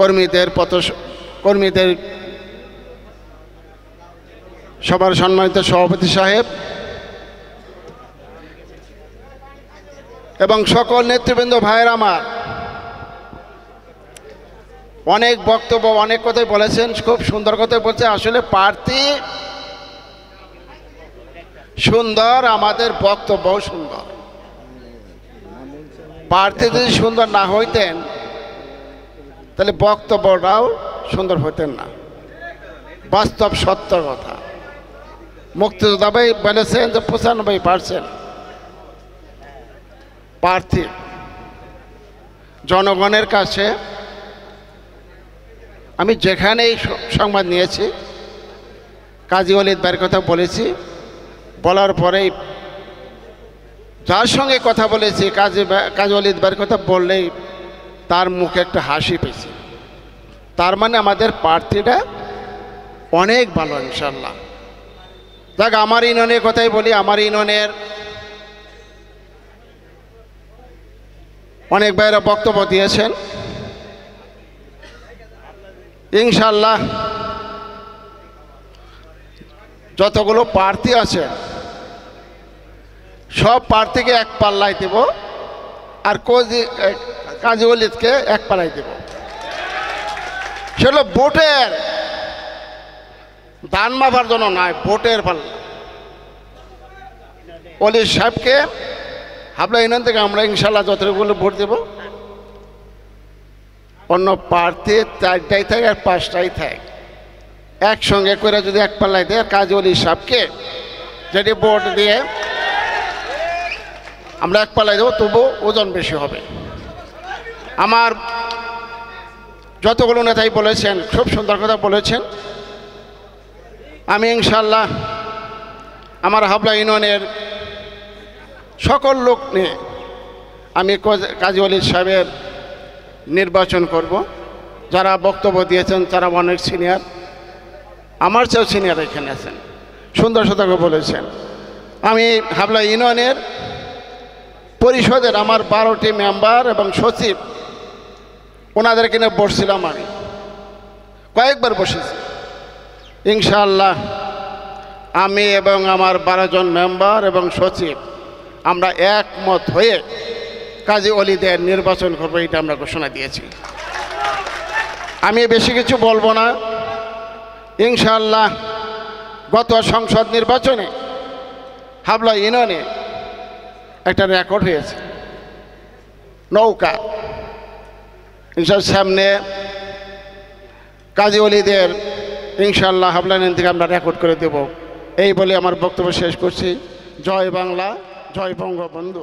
কর্মীদের সবার সম্মানিত সভাপতি সাহেব এবং সকল নেতৃবৃন্দ ভাইয়ের আমার, অনেক বক্তব্য অনেক কথাই বলেছেন, খুব সুন্দর কথাই বলছে। আসলে প্রার্থী সুন্দর, আমাদের বক্তব্যও সুন্দর। প্রার্থী যদি সুন্দর না হইতেন তাহলে বক্তব্যটাও সুন্দর হইতেন না। বাস্তব সত্য কথা। মুক্তিযোদ্ধা ভাই বলেছেন যে 95% প্রার্থী জনগণের কাছে। আমি যেখানেই সংবাদ নিয়েছি কাজী ওয়ালিদ ভাইয়ের কথা বলেছি, বলার পরেই যার সঙ্গে কথা বলেছি কাজী ওয়ালিদ ভাইয়ের কথা বললেই তার মুখে একটা হাসি পেয়েছি। তার মানে আমাদের প্রার্থীটা অনেক ভালো ইনশাল্লাহ। দেখ, আমার ইউনিয়নের কথাই বলি। আমার ইউনিয়নের অনেক ভাইয়েরা বক্তব্য দিয়েছেন। ইনশাল্লাহ যতগুলো প্রার্থী আছে সব প্রার্থীকে এক পাল্লায় দেব, আর কাজী ওয়ালিদকে এক পাল্লায় দেব। সেগুলো ভোটের দান মাপার জন্য নয়, ভোটের পাল্লা। ওয়ালিদ সাহেবকে হাবলা ইউনিয়ন থেকে আমরা ইনশাল্লাহ যতগুলো ভোট দেব, অন্য প্রার্থী 4টাই থাকে আর 5টাই থাকে, একসঙ্গে করে যদি এক পাল্লায় দেয়, কাজী ওয়ালিদ সাহেবকে যেটি ভোট দিয়ে আমরা এক পাল্লায় দেবো, তবু ওজন বেশি হবে। আমার যতগুলো নেতাই বলেছেন, খুব সুন্দর কথা বলেছেন। আমি ইনশাল্লাহ আমার হাবলা ইউনিয়নের সকল লোক নিয়ে আমি কাজী ওয়ালিদ সাহেবের নির্বাচন করব। যারা বক্তব্য দিয়েছেন তারা অনেক সিনিয়র, আমার চেয়েও সিনিয়র এখানে আছেন, সুন্দর সুন্দর বলেছেন। আমি হাবলা ইউনিয়নের পরিষদের আমার 12টি মেম্বার এবং সচিব, ওনাদেরকে নিয়ে বসছিলাম। আমি কয়েকবার বসেছি। ইনশাআল্লাহ আমি এবং আমার 12 জন মেম্বার এবং সচিব আমরা একমত হয়ে কাজী ওয়ালিদের নির্বাচন করবো, এটা আমরা ঘোষণা দিয়েছি। আমি বেশি কিছু বলবো না। ইনশাআল্লাহ গত সংসদ নির্বাচনে হাবলা ইউনিয়নে একটা রেকর্ড হয়েছে, নৌকা। ইনশাআল্লাহ সামনে কাজী ওয়ালিদের ইনশাআল্লাহ হাবলা ইউনিয়ন থেকে আমরা রেকর্ড করে দেব। এই বলে আমার বক্তব্য শেষ করছি। জয় বাংলা, জয় বঙ্গবন্ধু।